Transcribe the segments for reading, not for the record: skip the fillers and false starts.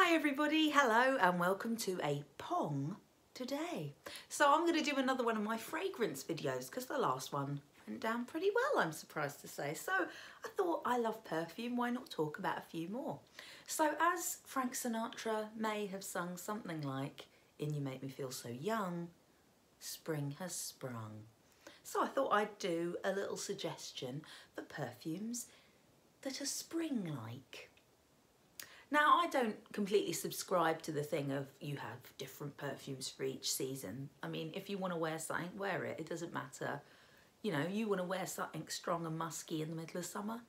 Hi everybody, hello and welcome to a Pong today. So I'm going to do another one of my fragrance videos because the last one went down pretty well, I'm surprised to say. So I thought, I love perfume, why not talk about a few more? So as Frank Sinatra may have sung something like, "In You Make Me Feel So Young, spring has sprung." So I thought I'd do a little suggestion for perfumes that are spring-like. Now, I don't completely subscribe to the thing of you have different perfumes for each season. I mean, if you want to wear something, wear it. It doesn't matter. You know, you want to wear something strong and musky in the middle of summer,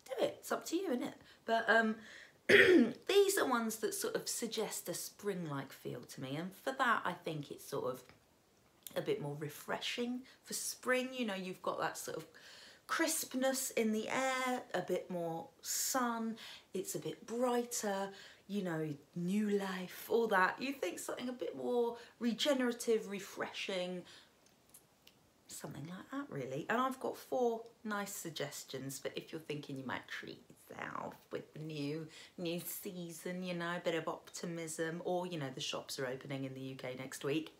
do it. It's up to you, isn't it? But these are ones that sort of suggest a spring-like feel to me. And for that, I think it's sort of a bit more refreshing for spring. You know, you've got that sort of crispness in the air, a bit more sun, it's a bit brighter, you know, new life, all that. You think something a bit more regenerative, refreshing, something like that really. And I've got 4 nice suggestions for if you're thinking you might treat yourself with the new season, you know, a bit of optimism, or, you know, the shops are opening in the UK next week.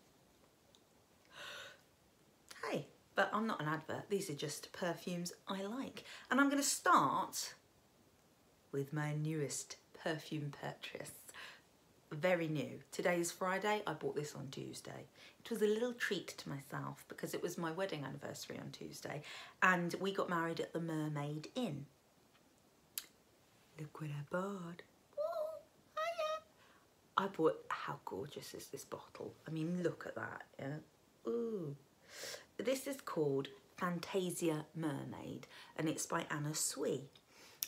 Hey. But I'm not an advert, these are just perfumes I like. And I'm going to start with my newest perfume purchase. Very new. Today is Friday, I bought this on Tuesday. It was a little treat to myself because it was my wedding anniversary on Tuesday and we got married at the Mermaid Inn. Look what I bought. Ooh, hiya. I bought, how gorgeous is this bottle? I mean, look at that, yeah? Ooh. This is called Fantasia Mermaid and it's by Anna Sui.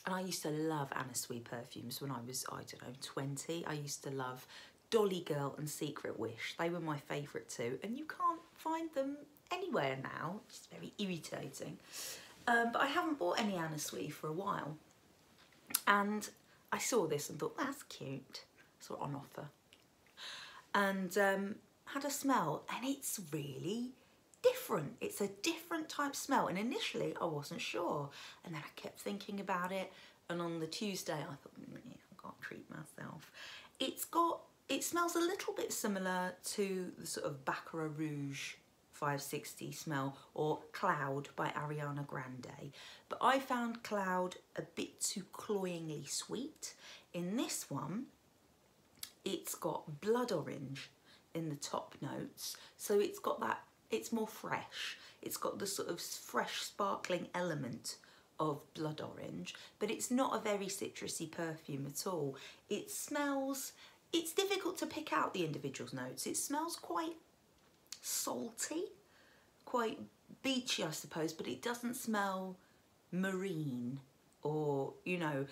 And I used to love Anna Sui perfumes when I was, I don't know, 20. I used to love Dolly Girl and Secret Wish. They were my favourite too. And you can't find them anywhere now. It's very irritating. But I haven't bought any Anna Sui for a while. And I saw this and thought, that's cute. Saw it on offer. And had a smell and it's really different. It's a different type smell and initially I wasn't sure and then I kept thinking about it and on the Tuesday I thought, yeah, I can't treat myself. It smells a little bit similar to the sort of Baccarat Rouge 560 smell or Cloud by Ariana Grande, but I found Cloud a bit too cloyingly sweet. In this one it's got blood orange in the top notes, so it's got that, it's more fresh. It's got the sort of fresh sparkling element of blood orange, but it's not a very citrusy perfume at all. It smells, it's difficult to pick out the individual notes. It smells quite salty, quite beachy I suppose, but it doesn't smell marine or, you know,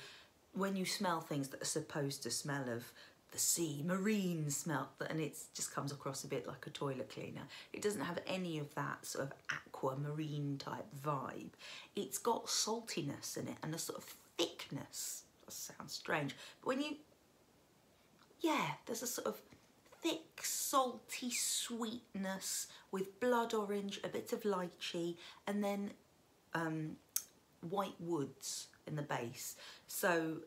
when you smell things that are supposed to smell of the sea, marine smell, and it just comes across a bit like a toilet cleaner. It doesn't have any of that sort of aquamarine type vibe. It's got saltiness in it and a sort of thickness. That sounds strange, but when you, yeah, there's a sort of thick, salty sweetness with blood orange, a bit of lychee, and then white woods in the base. So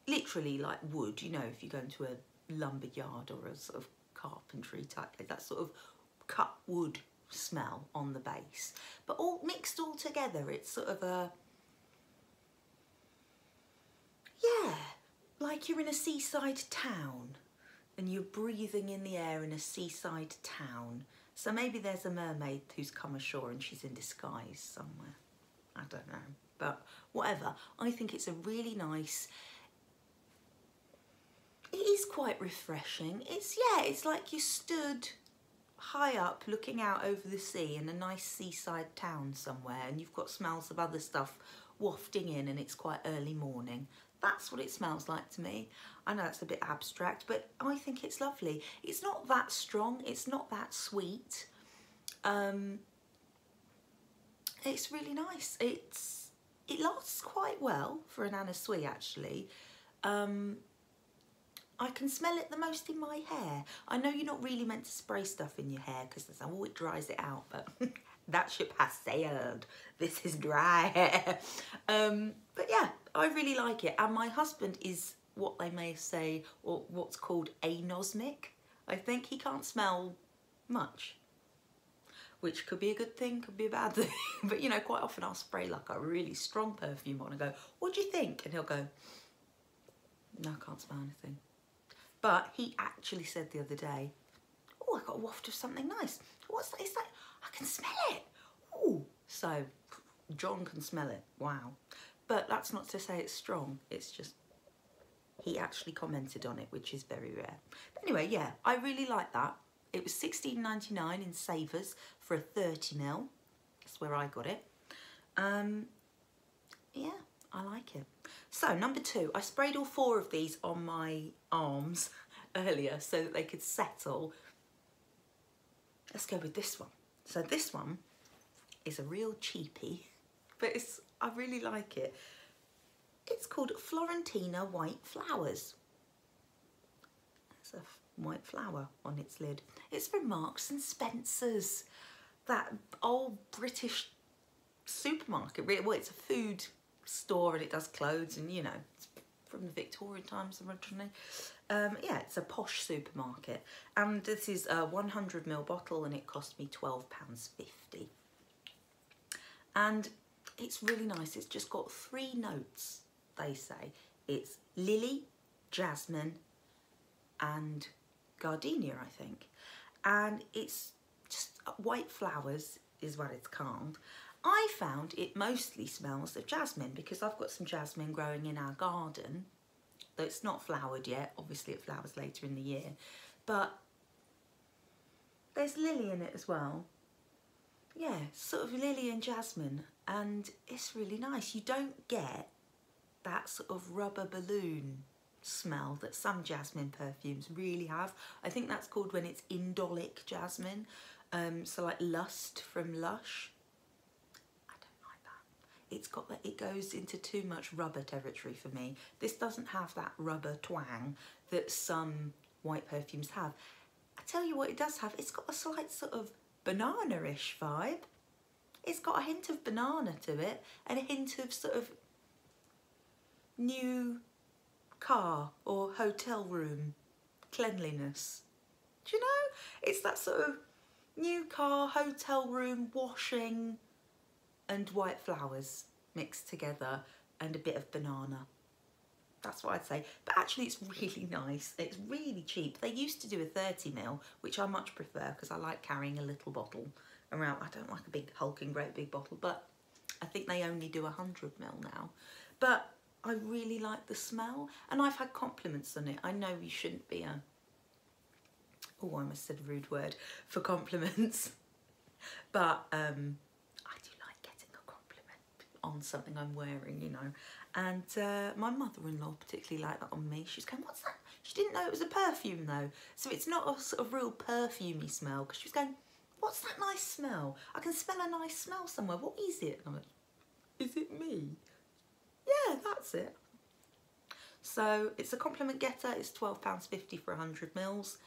literally like wood, you know, if you go into a lumber yard or a sort of carpentry type, that sort of cut wood smell on the base. But all mixed all together, it's sort of a, yeah, like you're in a seaside town and you're breathing in the air in a seaside town. So maybe there's a mermaid who's come ashore and she's in disguise somewhere. I don't know, but whatever. I think it's a really nice, it is quite refreshing. It's, yeah, it's like you stood high up looking out over the sea in a nice seaside town somewhere and you've got smells of other stuff wafting in and it's quite early morning. That's what it smells like to me. I know it's a bit abstract, but I think it's lovely. It's not that strong, it's not that sweet. It's really nice. It lasts quite well for an Anna Sui actually. I can smell it the most in my hair. I know you're not really meant to spray stuff in your hair because that's how it dries it out, but that ship has sailed. This is dry hair. But yeah, I really like it. And my husband is what they may say, or what's called anosmic. I think he can't smell much, which could be a good thing, could be a bad thing. But you know, quite often I'll spray like a really strong perfume on and go, what do you think? And he'll go, no, I can't smell anything. But he actually said the other day, oh, I got a waft of something nice. What's that? It's like, I can smell it. Oh, so John can smell it. Wow. But that's not to say it's strong. It's just, he actually commented on it, which is very rare. But anyway, yeah, I really like that. It was $16.99 in Savers for a 30ml. That's where I got it. Yeah, I like it. So number 2, I sprayed all 4 of these on my arms earlier so that they could settle. Let's go with this one. So this one is a real cheapie, but I really like it. It's called Florentina White Flowers. There's a white flower on its lid. It's from Marks and Spencer's, that old British supermarket. Well, it's a food store and it does clothes, and you know, it's from the Victorian times originally. Yeah, it's a posh supermarket, and this is a 100ml bottle, and it cost me £12.50. And it's really nice. It's just got 3 notes, they say. It's lily, jasmine, and gardenia, I think. And it's just white flowers is what it's called. I found it mostly smells of jasmine because I've got some jasmine growing in our garden, though it's not flowered yet. Obviously it flowers later in the year, but there's lily in it as well. Yeah, sort of lily and jasmine, and it's really nice. You don't get that sort of rubber balloon smell that some jasmine perfumes really have. I think that's called when it's indolic jasmine, so like Lust from Lush. It's got that, it goes into too much rubber territory for me. This doesn't have that rubber twang that some white perfumes have. I tell you what it does have, it's got a slight sort of banana-ish vibe. It's got a hint of banana to it and a hint of sort of new car or hotel room cleanliness. Do you know? It's that sort of new car, hotel room, washing, and white flowers mixed together, and a bit of banana. That's what I'd say. But actually it's really nice. It's really cheap. They used to do a 30ml, which I much prefer because I like carrying a little bottle around. I don't like a big hulking great big bottle, but I think they only do 100ml now. But I really like the smell, and I've had compliments on it. I know you shouldn't be a, oh, I almost said a rude word for compliments, but on something I'm wearing, you know. And my mother-in-law particularly liked that on me. She's going, what's that? She didn't know it was a perfume though. So it's not a sort of real perfumey smell, because she was going, what's that nice smell? I can smell a nice smell somewhere. What is it? And I'm like, is it me? Yeah, that's it. So it's a compliment getter. It's £12.50 for 100ml.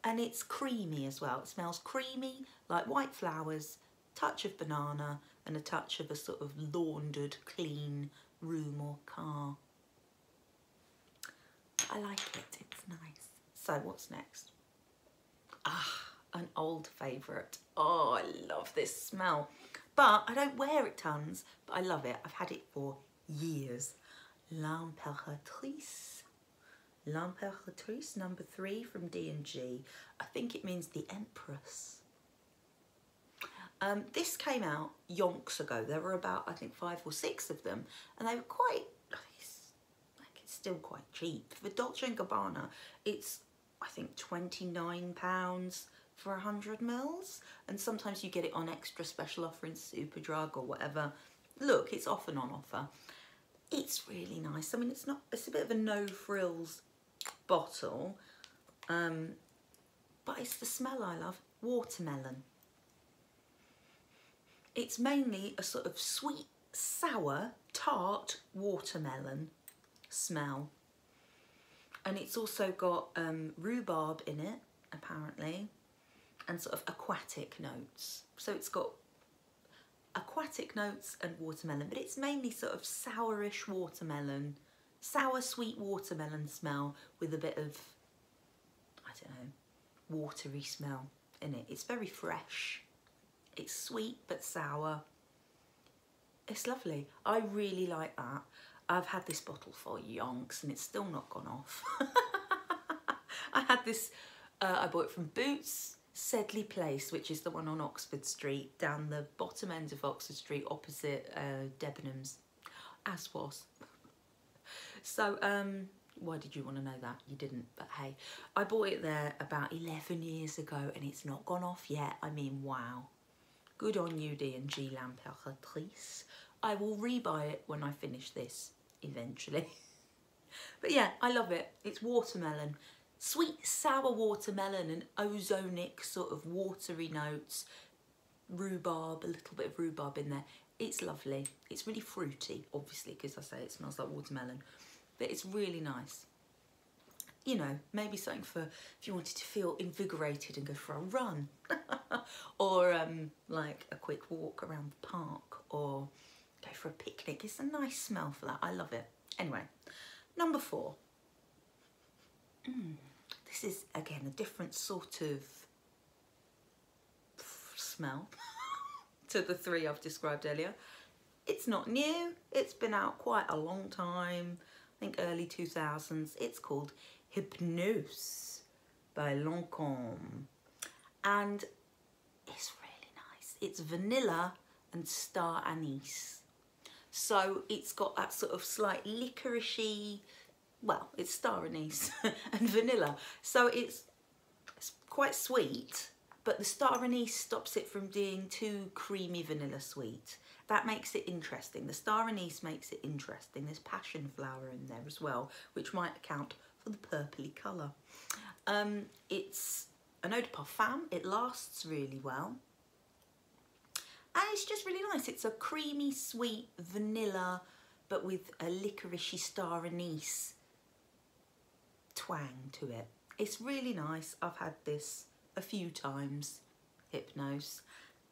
And it's creamy as well. It smells creamy, like white flowers, touch of banana, and a touch of a sort of laundered, clean room or car. I like it, it's nice. So what's next? Ah, an old favourite. Oh, I love this smell. But I don't wear it tons, but I love it. I've had it for years. L'Impératrice. L'Impératrice, number 3 from D&G. I think it means the Empress. This came out yonks ago. There were about, I think, 5 or 6 of them, and they were quite, it's still quite cheap. For Dolce & Gabbana, it's, I think, £29 for 100ml, and sometimes you get it on extra special offer in Superdrug or whatever. Look, it's often on offer. It's really nice. I mean, it's a bit of a no frills bottle, but it's the smell I love. Watermelon. It's mainly a sort of sweet, sour, tart watermelon smell. And it's also got rhubarb in it, apparently, and sort of aquatic notes. So it's got aquatic notes and watermelon, but it's mainly sort of sourish watermelon sour sweet watermelon smell with a bit of, I don't know, watery smell in it. It's very fresh. It's sweet but sour. It's lovely. I really like that. I've had this bottle for yonks and it's still not gone off. I had this, I bought it from Boots, Sedley Place, which is the one on Oxford Street, down the bottom end of Oxford Street, opposite Debenhams, as was. So, why did you want to know that? You didn't, but hey. I bought it there about 11 years ago and it's not gone off yet. I mean, wow. Good on you, D&G L'Impératrice. I will rebuy it when I finish this, eventually. But yeah, I love it. It's watermelon. Sweet, sour watermelon and ozonic sort of watery notes. Rhubarb, a little bit of rhubarb in there. It's lovely. It's really fruity, obviously, because I say it smells like watermelon. But it's really nice. You know, maybe something for if you wanted to feel invigorated and go for a run. Or like a quick walk around the park or go for a picnic. It's a nice smell for that. I love it. Anyway, number 4. This is, again, a different sort of smell to the 3 I've described earlier. It's not new. It's been out quite a long time. I think early 2000s. It's called Hypnose by Lancôme. And it's really nice. It's vanilla and star anise. So it's got that sort of slight licoricey, well, it's star anise and vanilla. So it's quite sweet, but the star anise stops it from being too creamy vanilla sweet. That makes it interesting. The star anise makes it interesting. There's passion flower in there as well, which might account for the purpley colour. It's an eau de parfum. It lasts really well. And it's just really nice. It's a creamy, sweet vanilla, but with a licoricey star anise twang to it. It's really nice. I've had this a few times, Hypnose,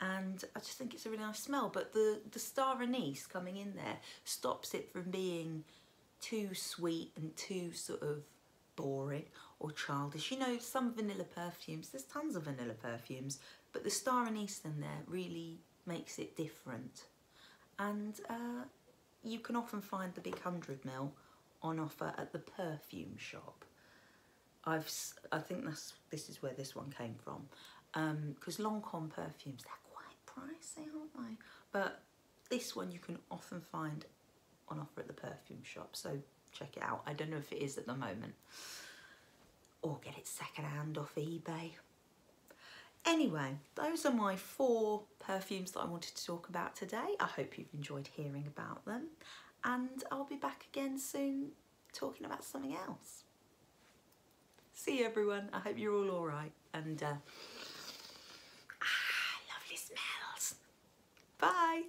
and I just think it's a really nice smell. But the star anise coming in there stops it from being too sweet and too sort of boring or childish. You know, some vanilla perfumes, there's tons of vanilla perfumes, but the star anise in there really makes it different. And you can often find the big 100ml on offer at the perfume shop. I think this is where this one came from, because Lancôme perfumes, they're quite pricey, aren't they? But this one you can often find on offer at the perfume shop, so check it out. I don't know if it is at the moment, or get it secondhand off eBay. Anyway, those are my 4 perfumes that I wanted to talk about today. I hope you've enjoyed hearing about them, and I'll be back again soon talking about something else. See you, everyone. I hope you're all right, and lovely smells. Bye.